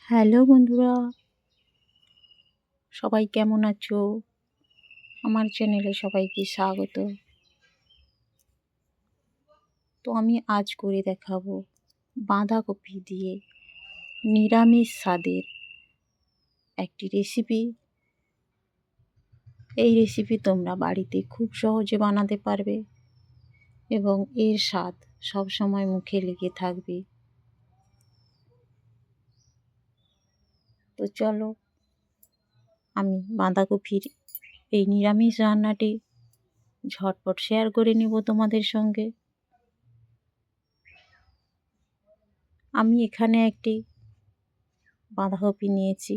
Hello বন্ধুরা, সবাই কেমন আছো? আমার চ্যানেলে সবাইকে স্বাগত। তো আমি আজ করে দেখাবো বাঁধাকপি দিয়ে নিরামিষ স্বাদের একটি রেসিপি। এই রেসিপি তোমরা বাড়িতে খুব সহজে বানাতে পারবে এবং এর স্বাদ সবসময় মুখে লেগে থাকবে। তো চলো আমি বাঁধাকপির এই নিরামিষ রান্নাটি ঝটপট শেয়ার করে নিব তোমাদের সঙ্গে। আমি এখানে একটি বাঁধাকপি নিয়েছি।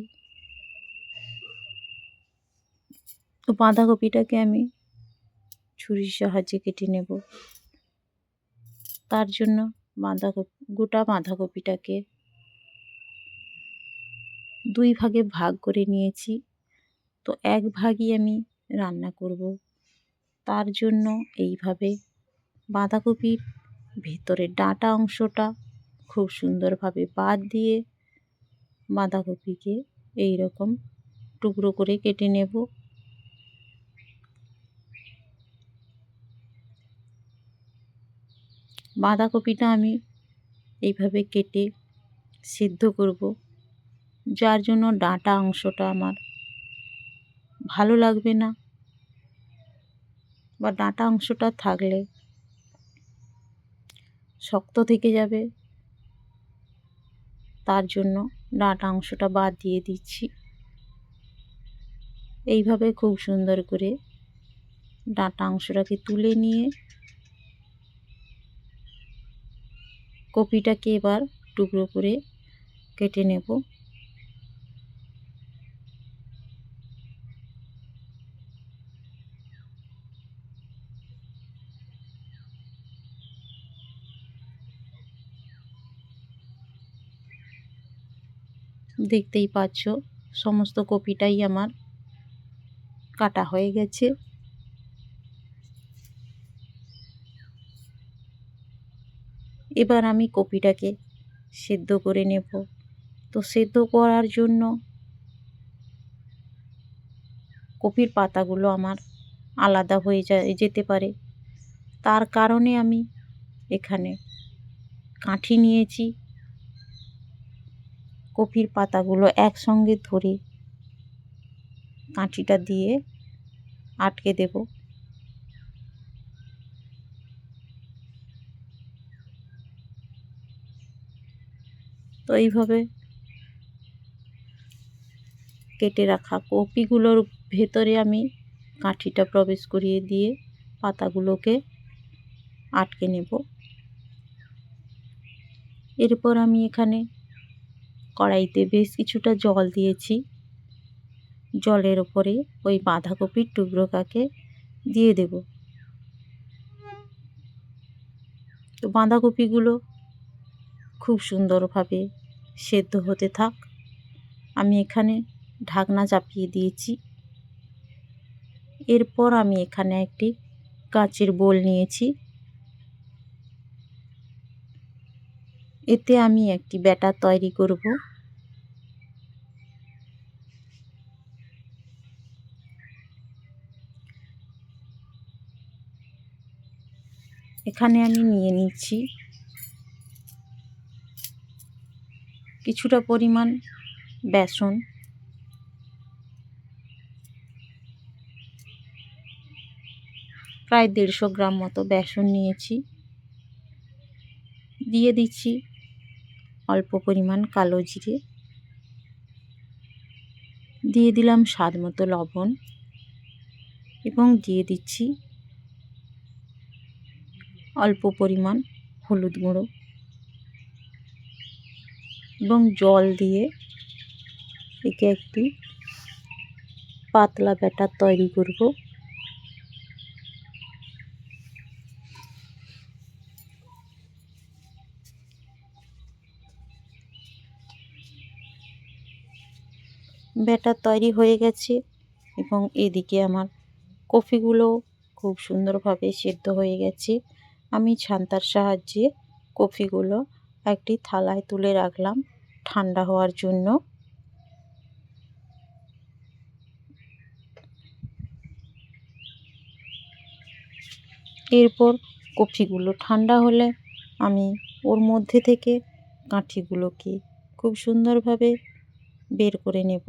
তো বাঁধাকপিটাকে আমি ছুরির সাহায্যে কেটে নেব। তার জন্য গোটা বাঁধাকপিটাকে দুই ভাগে ভাগ করে নিয়েছি। তো এক ভাগই আমি রান্না করব। তার জন্য এইভাবে বাঁধাকপির ভেতরের ডাঁটা অংশটা খুব সুন্দরভাবে বাদ দিয়ে বাঁধাকপিকে এই রকম টুকরো করে কেটে নেব। বাঁধাকপিটা আমি এইভাবে কেটে সিদ্ধ করব, যার জন্য ডাঁটা অংশটা আমার ভালো লাগবে না, বা ডাঁটা অংশটা থাকলে শক্ত থেকে যাবে। তার জন্য ডাঁটা অংশটা বাদ দিয়ে দিচ্ছি। এইভাবে খুব সুন্দর করে ডাঁটা অংশটাকে তুলে নিয়ে কপিটাকে এবার টুকরো করে কেটে নেব। দেখতেই পাচ্ছ সমস্ত কপিটাই আমার কাটা হয়ে গেছে। এবার আমি কপিটাকে সেদ্ধ করে নেব। তো সেদ্ধ করার জন্য কপির পাতাগুলো আমার আলাদা হয়ে যেতে পারে। তার কারণে আমি এখানে কাঠি নিয়েছি। কপির পাতাগুলো একসঙ্গে ধরে কাঠিটা দিয়ে আটকে দেব। তো এইভাবে কেটে রাখা কপিগুলোর ভেতরে আমি কাঠিটা প্রবেশ করিয়ে দিয়ে পাতাগুলোকে আটকে নেব। এরপর আমি এখানে কড়াইতে বেশ কিছুটা জল দিয়েছি। জলের ওপরে ওই বাঁধাকপির টুকরোটাকে দিয়ে দেব। তো বাঁধাকপিগুলো খুব সুন্দরভাবে সেদ্ধ হতে থাক। আমি এখানে ঢাকনা চাপিয়ে দিয়েছি। এরপর আমি এখানে একটি কাঁচের বোল নিয়েছি। এতে আমি একটি ব্যাটার তৈরি করব। এখানে আমি নিয়ে নিচ্ছি কিছুটা পরিমাণ বেসন। প্রায় 150 গ্রাম মতো বেসন নিয়েছি। দিয়ে দিচ্ছি অল্প পরিমাণ কালো জিরে। দিয়ে দিলাম স্বাদ মতো লবণ এবং দিয়ে দিচ্ছি অল্প পরিমাণ হলুদ গুঁড়ো এবং জল দিয়ে একে একটি পাতলা ব্যাটার তৈরি করব। ব্যাটার তৈরি হয়ে গেছে এবং এদিকে আমার কপিগুলো খুব সুন্দরভাবে সেদ্ধ হয়ে গেছে। আমি ছান্তার সাহায্যে কপিগুলো একটি থালায় তুলে রাখলাম। ঠান্ডা হওয়ার জন্য। এরপর কপিগুলো ঠান্ডা হলে আমি ওর মধ্যে থেকে কাঠিগুলোকে খুব সুন্দরভাবে বের করে নেব।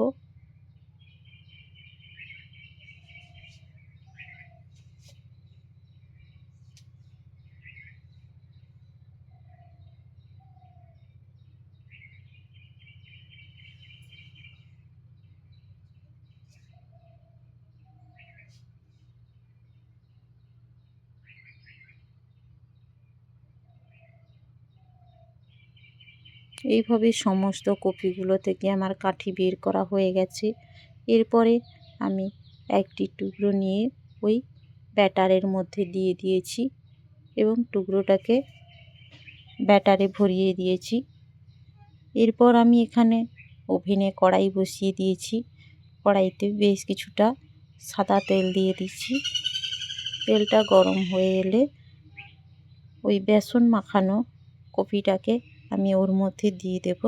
এইভাবে সমস্ত কপিগুলো থেকে আমার কাঠি বের করা হয়ে গেছে। এরপরে আমি একটি টুকরো নিয়ে ওই ব্যাটারের মধ্যে দিয়ে দিয়েছি এবং টুকরোটাকে ব্যাটারে ভরিয়ে দিয়েছি। এরপর আমি এখানে ওভেনে কড়াই বসিয়ে দিয়েছি। কড়াইতে বেশ কিছুটা সাদা তেল দিয়ে দিচ্ছি। তেলটা গরম হয়ে এলে ওই বেসন মাখানো কপিটাকে আমি ওর মধ্যে দিয়ে দেব।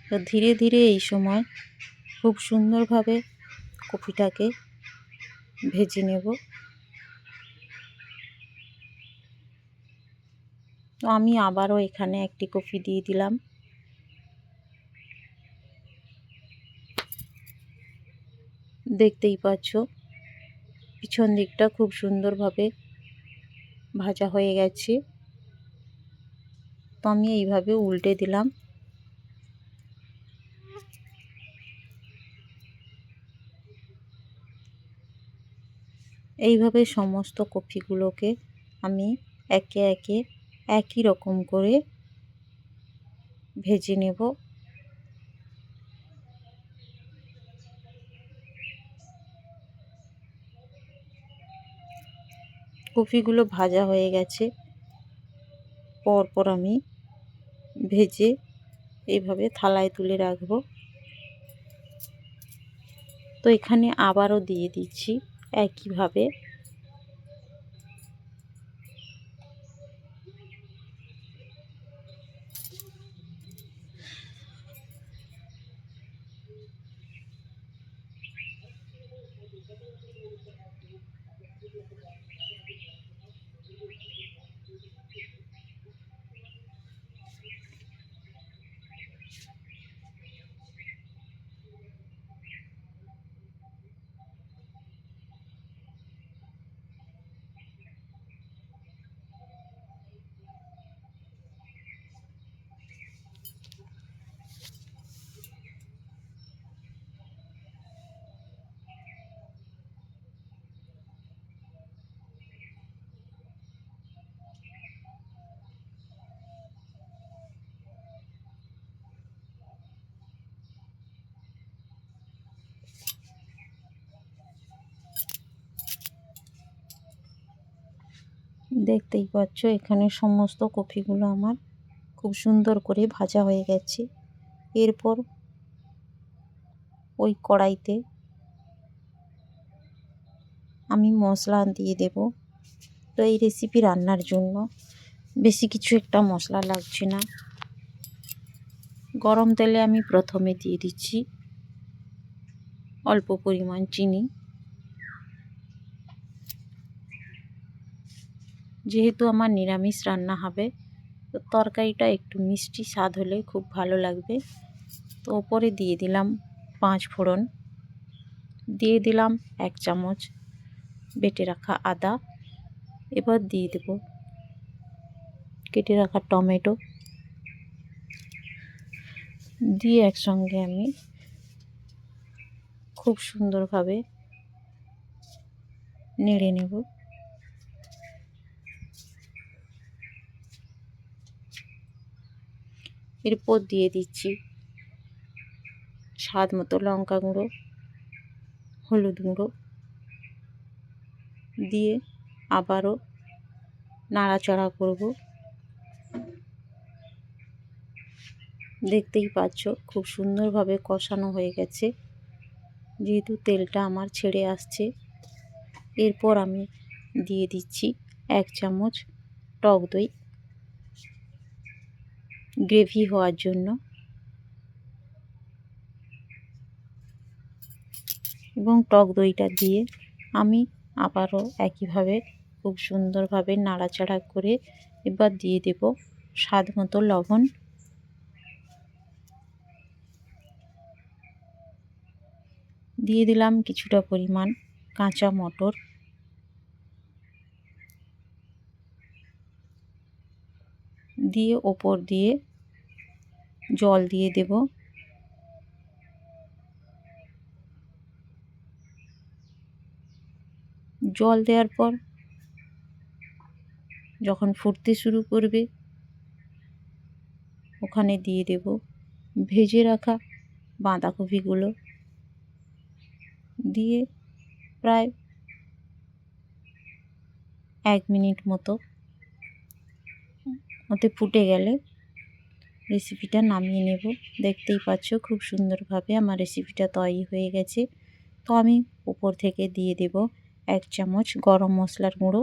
তো ধীরে ধীরে এই সময় খুব সুন্দরভাবে কপিটাকে ভেজে নেব। তো আমি আবারও এখানে একটি কপি দিয়ে দিলাম। দেখতেই পাচ্ছ পিছন দিকটা খুব সুন্দরভাবে ভাজা হয়ে গেছে। তো আমি এইভাবে উল্টে দিলাম। এইভাবে সমস্ত কপিগুলোকে আমি একে একে একই রকম করে ভেজে নেব। কপিগুলো ভাজা হয়ে গেছে। পরপর আমি ভেজে এইভাবে থালায় তুলে রাখব। তো এখানে আবারও দিয়ে দিচ্ছি একইভাবে। দেখতেই পাচ্ছ এখানে সমস্ত কপিগুলো আমার খুব সুন্দর করে ভাজা হয়ে গেছে। এরপর ওই কড়াইতে আমি মশলা দিয়ে দেব। তো এই রেসিপি রান্নার জন্য বেশি কিছু একটা মশলা লাগছে না। গরম তেলে আমি প্রথমে দিয়ে দিচ্ছি অল্প পরিমাণ চিনি। যেহেতু আমার নিরামিষ রান্না হবে তো তরকারিটা একটু মিষ্টি স্বাদ হলে খুব ভালো লাগবে। তো ওপরে দিয়ে দিলাম 5 ফোড়ন, দিয়ে দিলাম 1 চামচ বেটে রাখা আদা। এবার দিয়ে দেব কেটে রাখা টমেটো, দিয়ে একসঙ্গে আমি খুব সুন্দরভাবে নেড়ে নেব। এরপর দিয়ে দিচ্ছি স্বাদ মতো লঙ্কা গুঁড়ো, হলুদ গুঁড়ো, দিয়ে আবারও নাড়াচাড়া করব। দেখতেই পাচ্ছ খুব সুন্দরভাবে কষানো হয়ে গেছে। যেহেতু তেলটা আমার ছেড়ে আসছে এরপর আমি দিয়ে দিচ্ছি 1 চামচ টক দই গ্রেভি হওয়ার জন্য, এবং টক দইটা দিয়ে আমি আবারও একইভাবে খুব সুন্দরভাবে নাড়াচাড়া করে এবার দিয়ে দেব স্বাদ মতো লবণ, দিয়ে দিলাম কিছুটা পরিমাণ কাঁচা মটর, দিয়ে ওপর দিয়ে জল দিয়ে দেব। জল দেওয়ার পর যখন ফুটতে শুরু করবে ওখানে দিয়ে দেব ভেজে রাখা বাঁধাকপিগুলো, দিয়ে প্রায় 1 মিনিট মতো ওতে ফুটে গেলে রেসিপিটা নামিয়ে নেব। দেখতেই পাচ্ছ খুব সুন্দরভাবে আমার রেসিপিটা তৈরি হয়ে গেছে। তো আমি উপর থেকে দিয়ে দেব 1 চামচ গরম মশলার গুঁড়ো।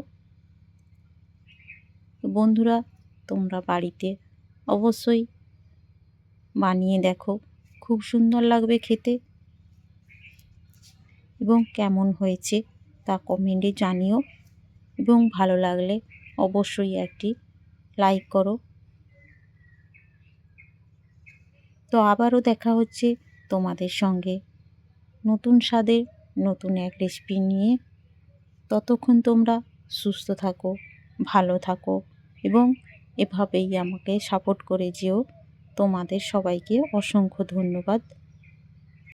তো বন্ধুরা, তোমরা বাড়িতে অবশ্যই বানিয়ে দেখো, খুব সুন্দর লাগবে খেতে, এবং কেমন হয়েছে তা কমেন্টে জানিও, এবং ভালো লাগলে অবশ্যই একটি লাইক করো। তো আবারও দেখা হচ্ছে তোমাদের সঙ্গে নতুন স্বাদের নতুন এক রেসিপি নিয়ে। ততক্ষণ তোমরা সুস্থ থাকো, ভালো থাকো, এবং এভাবেই আমাকে সাপোর্ট করে যেও। তোমাদের সবাইকে অসংখ্য ধন্যবাদ।